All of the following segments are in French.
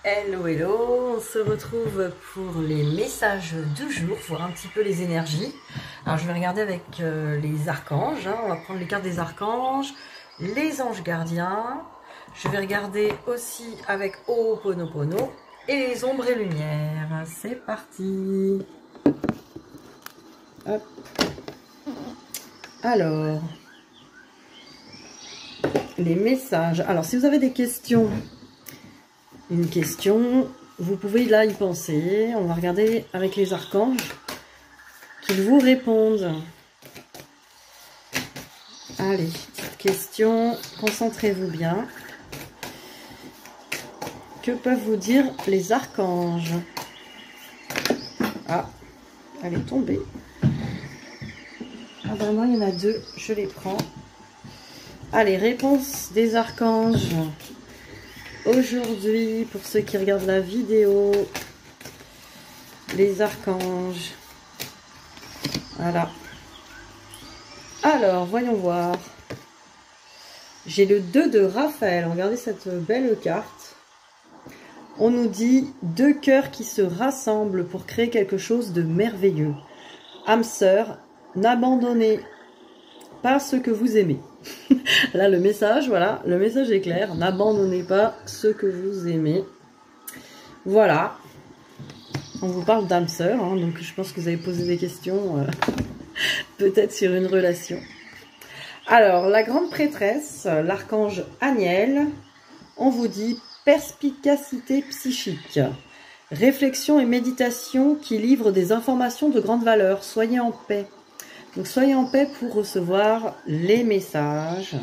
Hello, hello, on se retrouve pour les messages du jour, voir un petit peu les énergies. Alors je vais regarder avec les archanges, hein. On va prendre les cartes des archanges, les anges gardiens. Je vais regarder aussi avec Ho'oponopono et les ombres et lumières. C'est parti. Hop. Alors, les messages. Alors si vous avez des questions, une question, vous pouvez là y penser. On va regarder avec les archanges qu'ils vous répondent. Allez, petite question, concentrez-vous bien. Que peuvent vous dire les archanges? Ah, elle est tombée. Ah ben non, il y en a deux, je les prends. Allez, réponse des archanges. Aujourd'hui, pour ceux qui regardent la vidéo, les archanges. Voilà. Alors, voyons voir. J'ai le 2 de Raphaël. Regardez cette belle carte. On nous dit deux cœurs qui se rassemblent pour créer quelque chose de merveilleux. Âme sœur, n'abandonnez pas ce que vous aimez. Là, le message, voilà, le message est clair. N'abandonnez pas ce que vous aimez. Voilà. On vous parle d'âme sœur, hein, donc je pense que vous avez posé des questions, peut-être sur une relation. Alors, la grande prêtresse, l'archange Aniel, on vous dit perspicacité psychique, réflexion et méditation qui livrent des informations de grande valeur. Soyez en paix. Donc soyez en paix pour recevoir les messages,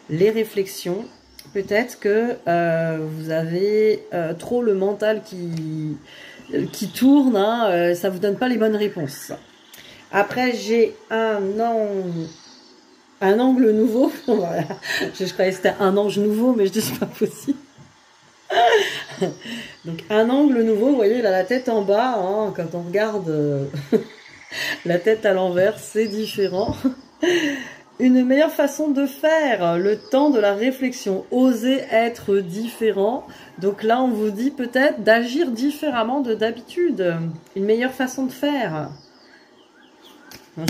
les réflexions. Peut-être que vous avez trop le mental qui tourne, hein, ça vous donne pas les bonnes réponses. Après, j'ai un angle nouveau. Voilà. Je croyais que c'était un ange nouveau, mais je dis c'est pas possible. Donc un angle nouveau, vous voyez, il a la tête en bas, hein, quand on regarde la tête à l'envers, c'est différent. Une meilleure façon de faire, le temps de la réflexion, oser être différent. Donc là, on vous dit peut-être d'agir différemment de d'habitude, une meilleure façon de faire.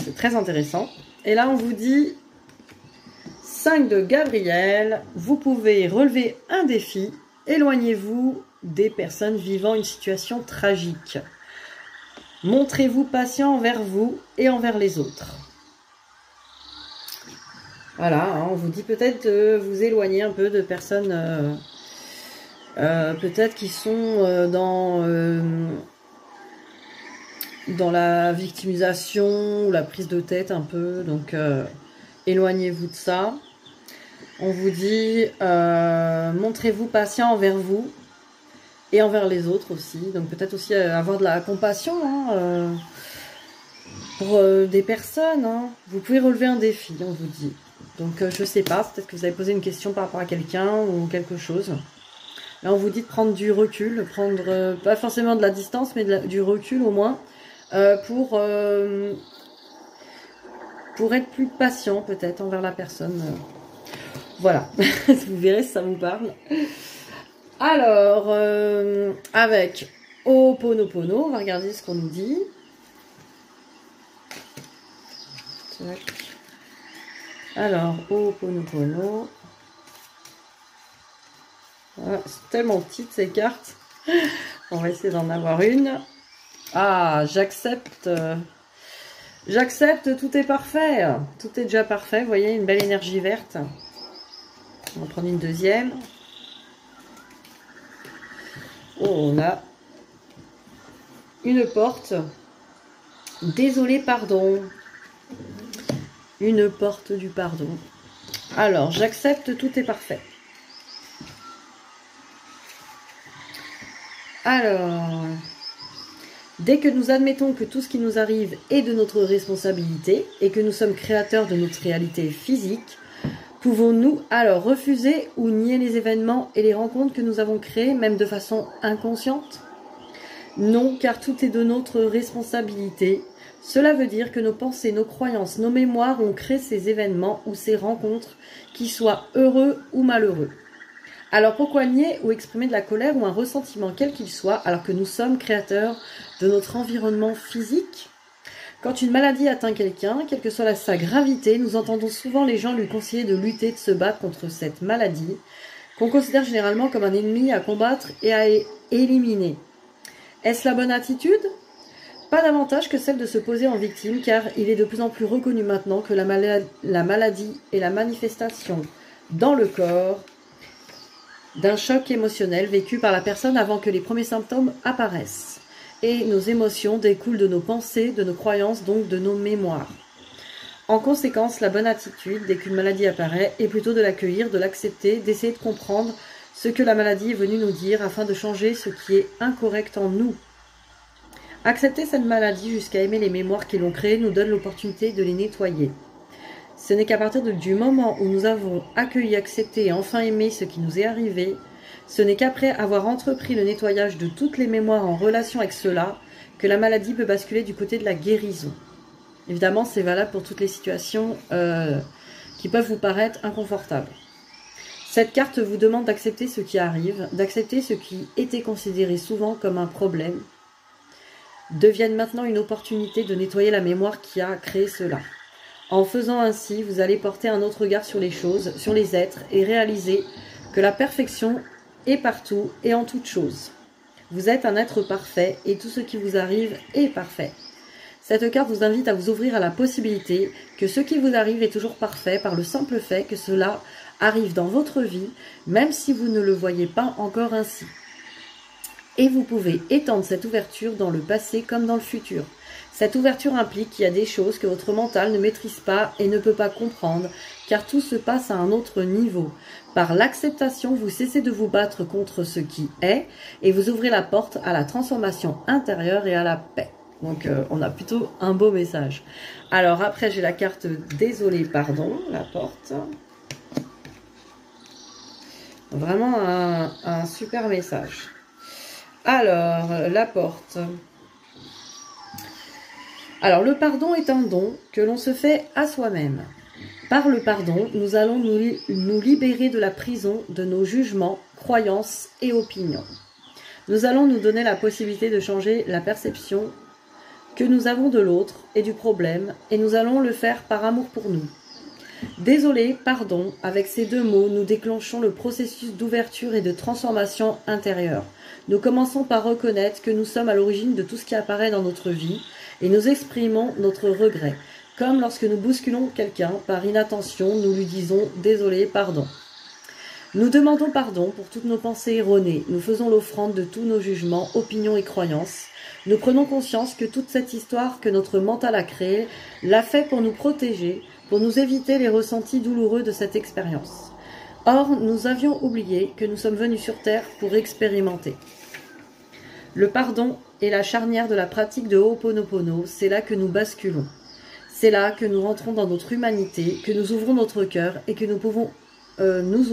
C'est très intéressant. Et là, on vous dit 5 de Gabriel, vous pouvez relever un défi, éloignez-vous des personnes vivant une situation tragique. Montrez-vous patient envers vous et envers les autres. Voilà, hein, on vous dit peut-être de vous éloigner un peu de personnes peut-être qui sont dans la victimisation ou la prise de tête un peu. Donc, éloignez-vous de ça. On vous dit montrez-vous patient envers vous et envers les autres aussi. Donc peut-être aussi avoir de la compassion, hein, pour des personnes. Hein. Vous pouvez relever un défi, on vous dit. Donc je sais pas, peut-être que vous avez posé une question par rapport à quelqu'un ou quelque chose. Là on vous dit de prendre du recul, prendre pas forcément de la distance, mais du recul au moins, pour être plus patient peut-être envers la personne. Voilà, vous verrez si ça vous parle. Alors, avec Ho'oponopono, on va regarder ce qu'on nous dit. Alors, Ho'oponopono. Voilà, c'est tellement petite ces cartes. On va essayer d'en avoir une. Ah, j'accepte. J'accepte, tout est parfait. Tout est déjà parfait. Vous voyez, une belle énergie verte. On va prendre une deuxième. Oh, on a une porte. Désolé, pardon. Une porte du pardon. Alors, j'accepte, tout est parfait. Alors, dès que nous admettons que tout ce qui nous arrive est de notre responsabilité et que nous sommes créateurs de notre réalité physique, pouvons-nous alors refuser ou nier les événements et les rencontres que nous avons créés, même de façon inconsciente? Non, car tout est de notre responsabilité. Cela veut dire que nos pensées, nos croyances, nos mémoires ont créé ces événements ou ces rencontres, qui soient heureux ou malheureux. Alors pourquoi nier ou exprimer de la colère ou un ressentiment quel qu'il soit alors que nous sommes créateurs de notre environnement physique? Quand une maladie atteint quelqu'un, quelle que soit sa gravité, nous entendons souvent les gens lui conseiller de lutter, de se battre contre cette maladie, qu'on considère généralement comme un ennemi à combattre et à éliminer. Est-ce la bonne attitude? Pas davantage que celle de se poser en victime, car il est de plus en plus reconnu maintenant que la maladie est la manifestation dans le corps d'un choc émotionnel vécu par la personne avant que les premiers symptômes apparaissent. Et nos émotions découlent de nos pensées, de nos croyances, donc de nos mémoires. En conséquence, la bonne attitude, dès qu'une maladie apparaît, est plutôt de l'accueillir, de l'accepter, d'essayer de comprendre ce que la maladie est venue nous dire afin de changer ce qui est incorrect en nous. Accepter cette maladie jusqu'à aimer les mémoires qui l'ont créée nous donne l'opportunité de les nettoyer. Ce n'est qu'à partir du moment où nous avons accueilli, accepté et enfin aimé ce qui nous est arrivé, ce n'est qu'après avoir entrepris le nettoyage de toutes les mémoires en relation avec cela que la maladie peut basculer du côté de la guérison. Évidemment, c'est valable pour toutes les situations qui peuvent vous paraître inconfortables. Cette carte vous demande d'accepter ce qui arrive, d'accepter ce qui était considéré souvent comme un problème, devienne maintenant une opportunité de nettoyer la mémoire qui a créé cela. En faisant ainsi, vous allez porter un autre regard sur les choses, sur les êtres, et réaliser que la perfection est partout et en toutes choses. Vous êtes un être parfait et tout ce qui vous arrive est parfait. Cette carte vous invite à vous ouvrir à la possibilité que ce qui vous arrive est toujours parfait par le simple fait que cela arrive dans votre vie, même si vous ne le voyez pas encore ainsi. Et vous pouvez étendre cette ouverture dans le passé comme dans le futur. Cette ouverture implique qu'il y a des choses que votre mental ne maîtrise pas et ne peut pas comprendre, car tout se passe à un autre niveau. Par l'acceptation, vous cessez de vous battre contre ce qui est et vous ouvrez la porte à la transformation intérieure et à la paix. Donc on a plutôt un beau message. Alors après j'ai la carte désolé, pardon, la porte. Vraiment un super message. Alors, la porte. Alors, le pardon est un don que l'on se fait à soi-même. Par le pardon, nous allons nous libérer de la prison de nos jugements, croyances et opinions. Nous allons nous donner la possibilité de changer la perception que nous avons de l'autre et du problème, et nous allons le faire par amour pour nous. Désolé, pardon, avec ces deux mots, nous déclenchons le processus d'ouverture et de transformation intérieure. Nous commençons par reconnaître que nous sommes à l'origine de tout ce qui apparaît dans notre vie et nous exprimons notre regret. Comme lorsque nous bousculons quelqu'un par inattention, nous lui disons « désolé, pardon ». Nous demandons pardon pour toutes nos pensées erronées. Nous faisons l'offrande de tous nos jugements, opinions et croyances. Nous prenons conscience que toute cette histoire que notre mental a créée l'a fait pour nous protéger, pour nous éviter les ressentis douloureux de cette expérience. Or, nous avions oublié que nous sommes venus sur Terre pour expérimenter. Le pardon est la charnière de la pratique de Ho'oponopono, c'est là que nous basculons. C'est là que nous rentrons dans notre humanité, que nous ouvrons notre cœur et que nous pouvons nous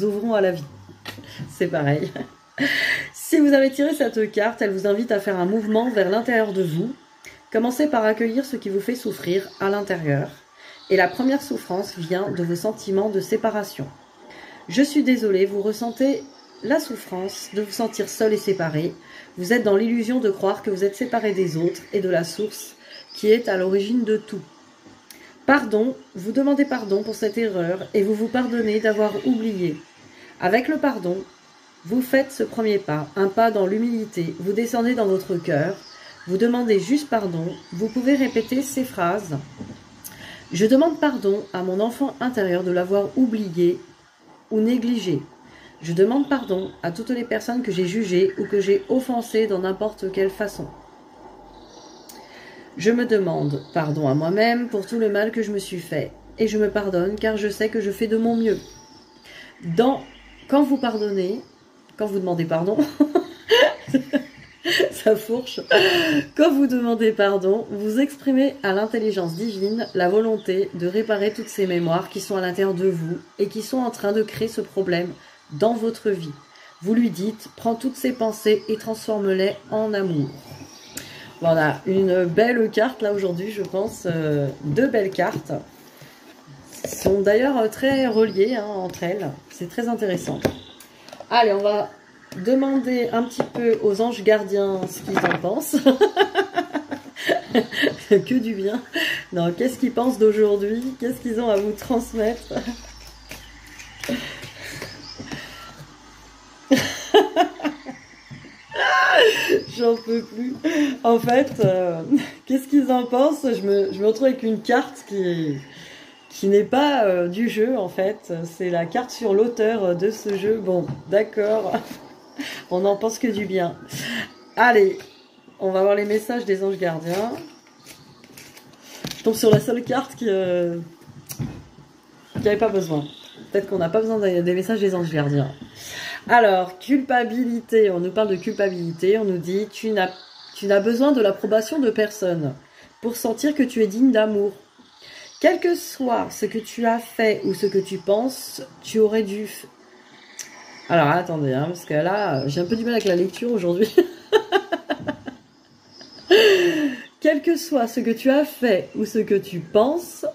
ouvrons à la vie. C'est pareil. Si vous avez tiré cette carte, elle vous invite à faire un mouvement vers l'intérieur de vous. Commencez par accueillir ce qui vous fait souffrir à l'intérieur. Et la première souffrance vient de vos sentiments de séparation. Je suis désolée, vous ressentez la souffrance de vous sentir seul et séparé. Vous êtes dans l'illusion de croire que vous êtes séparé des autres et de la source qui est à l'origine de tout. Pardon, vous demandez pardon pour cette erreur et vous vous pardonnez d'avoir oublié. Avec le pardon, vous faites ce premier pas, un pas dans l'humilité. Vous descendez dans votre cœur, vous demandez juste pardon. Vous pouvez répéter ces phrases. Je demande pardon à mon enfant intérieur de l'avoir oublié ou négligé. Je demande pardon à toutes les personnes que j'ai jugées ou que j'ai offensées dans n'importe quelle façon. Je me demande pardon à moi-même pour tout le mal que je me suis fait. Et je me pardonne car je sais que je fais de mon mieux. Quand vous pardonnez, quand vous demandez pardon, ça fourche. Quand vous demandez pardon, vous exprimez à l'intelligence divine la volonté de réparer toutes ces mémoires qui sont à l'intérieur de vous et qui sont en train de créer ce problème dans votre vie. Vous lui dites, prends toutes ces pensées et transforme-les en amour. Bon, on a une belle carte là aujourd'hui, je pense, deux belles cartes. sont d'ailleurs très reliées hein, entre elles. C'est très intéressant. Allez, on va demander un petit peu aux anges gardiens ce qu'ils en pensent. Que du bien. Non, qu'est-ce qu'ils pensent d'aujourd'hui? Qu'est-ce qu'ils ont à vous transmettre? J'en peux plus. En fait, qu'est-ce qu'ils en pensent? Je me retrouve avec une carte qui n'est pas du jeu, en fait. C'est la carte sur l'auteur de ce jeu. Bon, d'accord. On n'en pense que du bien. Allez, on va voir les messages des anges gardiens. Je tombe sur la seule carte qui n'avait pas besoin. Peut-être qu'on n'a pas besoin des messages des anges gardiens. Alors, culpabilité, on nous parle de culpabilité, on nous dit tu n'as besoin de l'approbation de personne pour sentir que tu es digne d'amour. Quel que soit ce que tu as fait ou ce que tu penses, tu aurais dû... Alors, attendez, hein, parce que là, j'ai un peu du mal avec la lecture aujourd'hui. Quel que soit ce que tu as fait ou ce que tu penses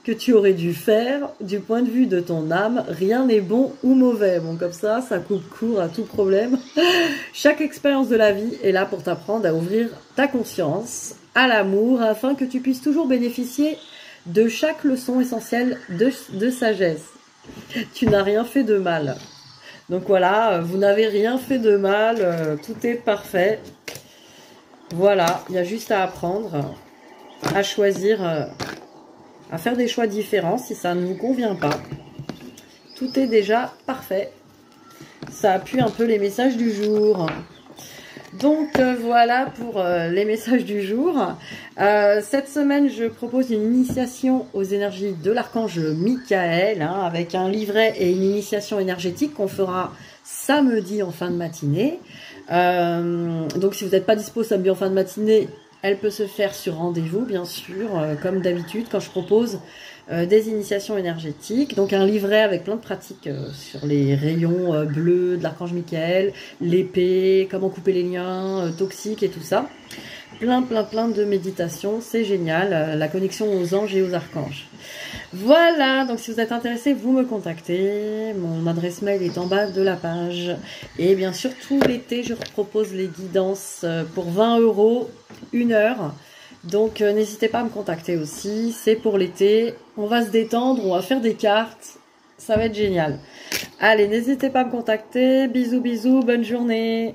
que tu aurais dû faire, du point de vue de ton âme, rien n'est bon ou mauvais. Bon, comme ça coupe court à tout problème. Chaque expérience de la vie est là pour t'apprendre à ouvrir ta conscience à l'amour, afin que tu puisses toujours bénéficier de chaque leçon essentielle de sagesse. Tu n'as rien fait de mal. Donc voilà, vous n'avez rien fait de mal, tout est parfait. Voilà, il y a juste à apprendre, à choisir... à faire des choix différents si ça ne vous convient pas. Tout est déjà parfait. Ça appuie un peu les messages du jour. Donc voilà pour les messages du jour. Cette semaine, je propose une initiation aux énergies de l'archange Michael, hein, avec un livret et une initiation énergétique qu'on fera samedi en fin de matinée. Donc si vous n'êtes pas dispo samedi en fin de matinée, elle peut se faire sur rendez-vous, bien sûr, comme d'habitude, quand je propose des initiations énergétiques. Donc un livret avec plein de pratiques sur les rayons bleus de l'archange Michael, l'épée, comment couper les liens toxiques et tout ça. Plein de méditations, c'est génial, la connexion aux anges et aux archanges. Voilà, donc si vous êtes intéressé, vous me contactez. Mon adresse mail est en bas de la page. Et bien sûr, tout l'été, je propose les guidances pour 20 €, 1 heure. Donc n'hésitez pas à me contacter aussi, c'est pour l'été. On va se détendre, on va faire des cartes, ça va être génial. Allez, n'hésitez pas à me contacter. Bisous, bisous, bonne journée.